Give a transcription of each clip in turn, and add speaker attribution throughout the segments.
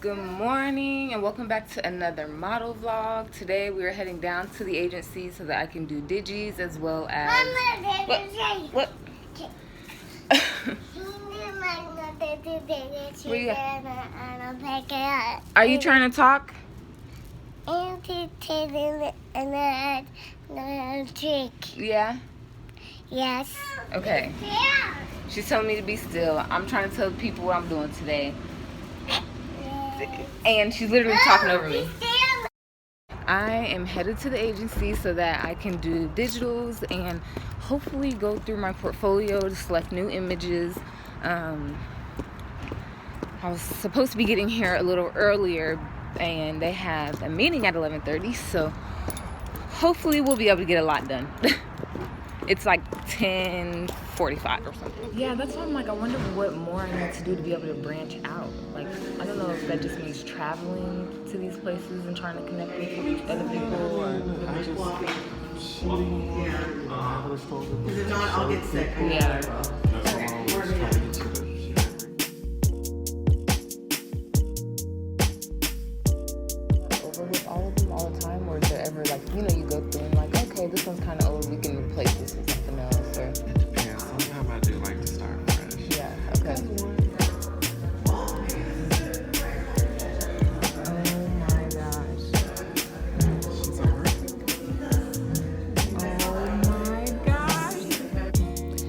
Speaker 1: Good morning and welcome back to another model vlog. Today we are heading down to the agency so that I can do digis as well as what? Where you at? Are you trying to talk? Yeah?
Speaker 2: Yes.
Speaker 1: Okay. She's telling me to be still. I'm trying to tell people what I'm doing today. And she's literally talking over me. I am headed to the agency so that I can do digitals and hopefully go through my portfolio to select new images. I was supposed to be getting here a little earlier and they have a meeting at 11:30, so hopefully we'll be able to get a lot done. It's like 10:45 or something. Yeah, that's why I'm like, I wonder what more I need to do to be able to branch out. Like, I don't know if that just means traveling to these places and trying to connect with other people, or
Speaker 3: Because if not, I'll get sick.
Speaker 1: yeah. Overlook all of them all the time, or is there ever like, you go through and like, okay, this one's kind of old, we can replace this with something else, or
Speaker 4: Yeah, sometimes I do like to start fresh.
Speaker 1: yeah, okay. Oh my gosh.
Speaker 4: She's alright.
Speaker 1: Oh my gosh.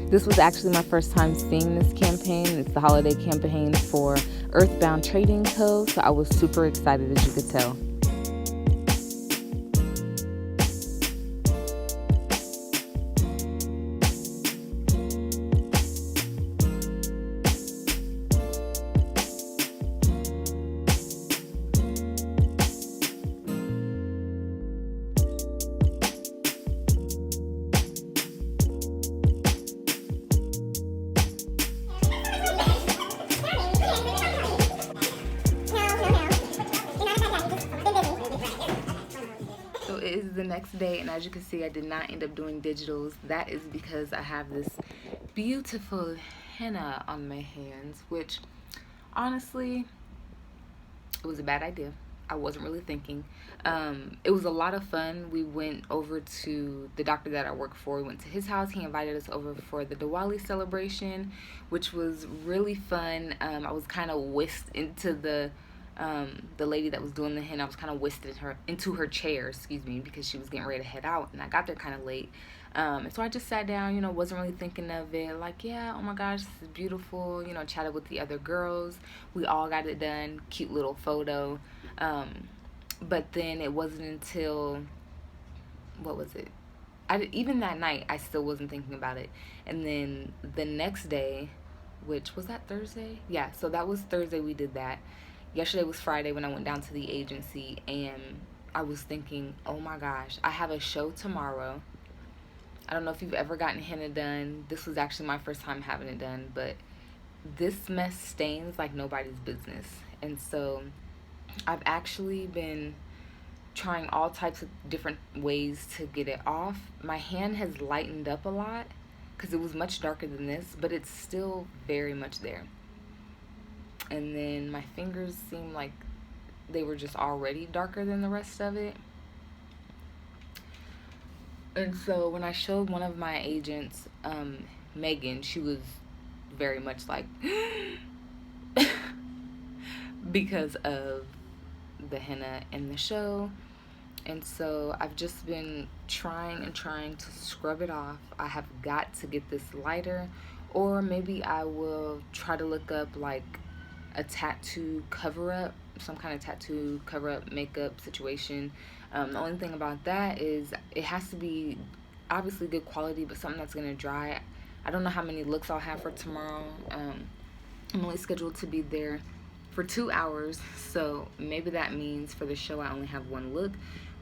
Speaker 1: This was actually my first time seeing this campaign. It's the holiday campaign for Earthbound Trading Co. So I was super excited, as you could tell. So it is the next day, and as you can see, I did not end up doing digitals. That is because I have this beautiful henna on my hands, which honestly, it was a bad idea. I wasn't really thinking. It was a lot of fun. We went over to the doctor that I work for. We went to his house. He invited us over for the Diwali celebration, which was really fun. I was kind of whisked into the lady that was doing the henna. I was kind of whisked into her chair, because she was getting ready to head out, and I got there kind of late. And so I just sat down, wasn't really thinking of it. Like, yeah, oh my gosh, this is beautiful. Chatted with the other girls. We all got it done. Cute little photo. But then it wasn't until, what was it? Even that night, I still wasn't thinking about it. And then the next day, which was that Thursday? Yeah, so that was Thursday we did that. Yesterday was Friday when I went down to the agency, and I was thinking, oh my gosh, I have a show tomorrow. I don't know if you've ever gotten henna done. This was actually my first time having it done, but this mess stains like nobody's business. And so I've actually been trying all types of different ways to get it off. My hand has lightened up a lot because it was much darker than this, but it's still very much there. And then my fingers seem like they were just already darker than the rest of it. And so when I showed one of my agents, Megan, she was very much like, because of the henna in the show. And so I've just been trying to scrub it off. I have got to get this lighter, or maybe I will try to look up like a tattoo cover-up, some kind of tattoo cover-up makeup situation. The only thing about that is it has to be obviously good quality, but something that's gonna dry. I don't know how many looks I'll have for tomorrow. I'm only scheduled to be there for 2 hours, so maybe that means for the show I only have one look,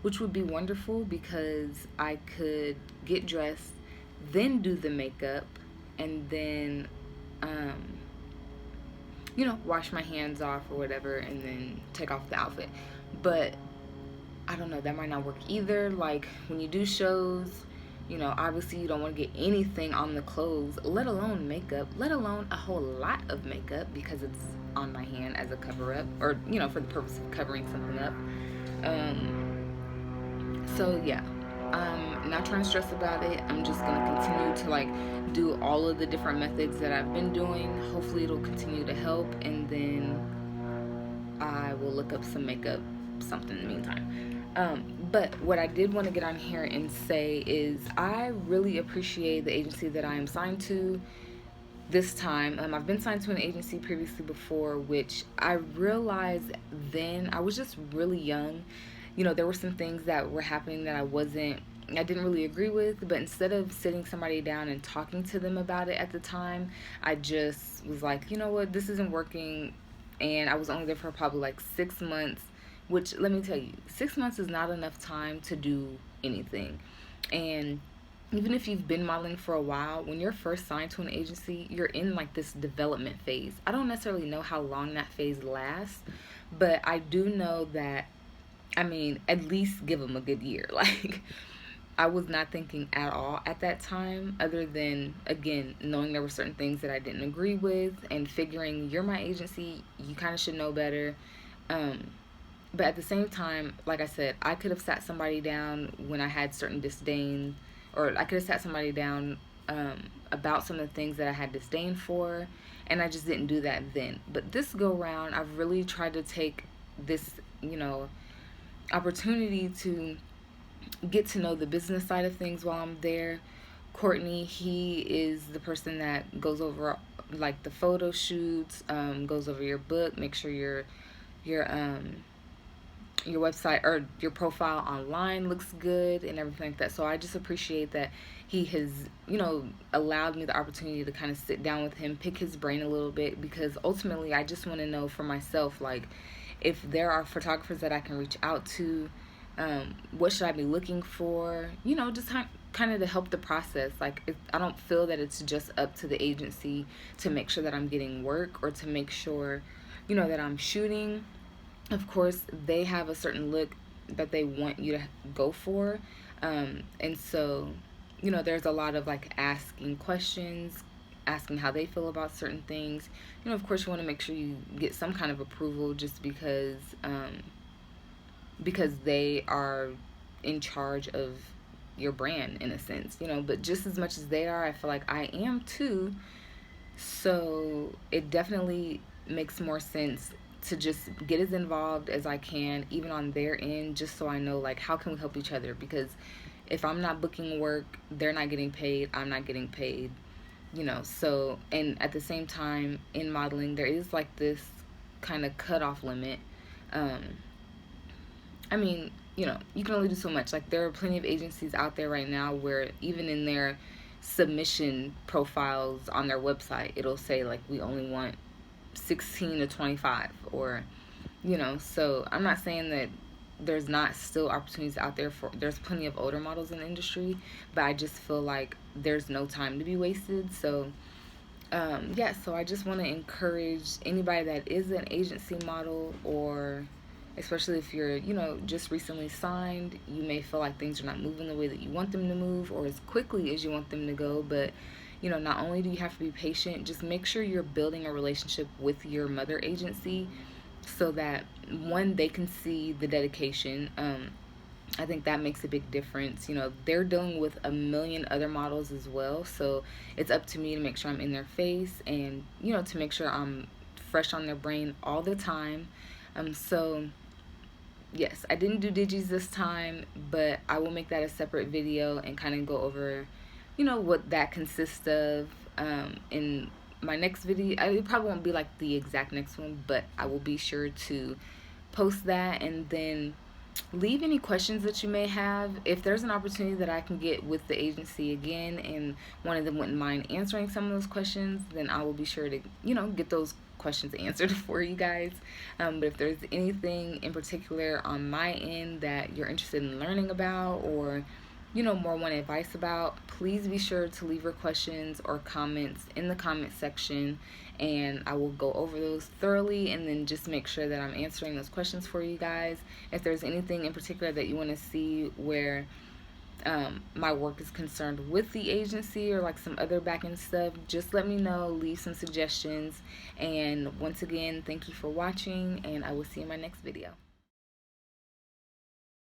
Speaker 1: which would be wonderful because I could get dressed, then do the makeup, and then wash my hands off or whatever, and then take off the outfit. But I don't know, that might not work either. Like, when you do shows, You know, obviously you don't want to get anything on the clothes, let alone makeup, let alone a whole lot of makeup because it's on my hand as a cover up, or, you know, for the purpose of covering something up. So yeah, I'm not trying to stress about it. I'm just gonna continue to like do all of the different methods that I've been doing. Hopefully it'll continue to help, and then I will look up some makeup something in the meantime. But what I did want to get on here and say is I really appreciate the agency that I am signed to this time. I've been signed to an agency previously before, which I realized then I was just really young. You know, there were some things that were happening that I didn't really agree with, but instead of sitting somebody down and talking to them about it at the time, I just was like, you know what, this isn't working. And I was only there for probably like 6 months, which let me tell you, 6 months is not enough time to do anything. And even if you've been modeling for a while, when you're first signed to an agency, you're in like this development phase. I don't necessarily know how long that phase lasts, but I do know that, I mean, at least give them a good year. Like, I was not thinking at all at that time, other than, again, knowing there were certain things that I didn't agree with and figuring you're my agency, you kind of should know better. But at the same time, like I said, I could have sat somebody down when I had certain disdain, or I could have sat somebody down about some of the things that I had disdain for, and I just didn't do that then. But this go round, I've really tried to take this, you know, opportunity to get to know the business side of things while I'm there. Courtney, he is the person that goes over like the photo shoots, goes over your book, make sure your website or your profile online looks good and everything like that. So I just appreciate that he has, you know, allowed me the opportunity to kind of sit down with him, pick his brain a little bit, because ultimately I just want to know for myself, like, if there are photographers that I can reach out to, what should I be looking for, you know, just kind of to help the process. Like, I don't feel that it's just up to the agency to make sure that I'm getting work or to make sure, you know, that I'm shooting. Of course, they have a certain look that they want you to go for. And so, you know, there's a lot of like asking questions, asking how they feel about certain things. You know, of course, you want to make sure you get some kind of approval just because they are in charge of your brand in a sense, you know, but just as much as they are, I feel like I am too. So it definitely makes more sense to just get as involved as I can, even on their end, just so I know, like, how can we help each other? Because if I'm not booking work, they're not getting paid, I'm not getting paid, you know. So, and at the same time, in modeling, there is like this kind of cutoff limit. I mean, you know, you can only do so much. Like, there are plenty of agencies out there right now where even in their submission profiles on their website, it'll say, like, we only want 16 to 25, or, you know. So I'm not saying that there's not still opportunities out there for, there's plenty of older models in the industry, but I just feel like there's no time to be wasted. So yeah, so I just want to encourage anybody that is an agency model, or especially if you're, you know, just recently signed, you may feel like things are not moving the way that you want them to move or as quickly as you want them to go. But, you know, not only do you have to be patient, just make sure you're building a relationship with your mother agency so that, one, they can see the dedication. I think that makes a big difference. You know, they're dealing with a million other models as well, so it's up to me to make sure I'm in their face and, you know, to make sure I'm fresh on their brain all the time. So yes, I didn't do digis this time, but I will make that a separate video and kind of go over, you know, what that consists of in my next video. It probably won't be like the exact next one, but I will be sure to post that, and then leave any questions that you may have. If there's an opportunity that I can get with the agency again and one of them wouldn't mind answering some of those questions, then I will be sure to, you know, get those questions answered for you guys. But if there's anything in particular on my end that you're interested in learning about, or, you know, more want advice about, please be sure to leave your questions or comments in the comment section, and I will go over those thoroughly and then just make sure that I'm answering those questions for you guys. If there's anything in particular that you want to see where my work is concerned with the agency or like some other back end stuff, just let me know, leave some suggestions. And once again, thank you for watching, and I will see you in my next video.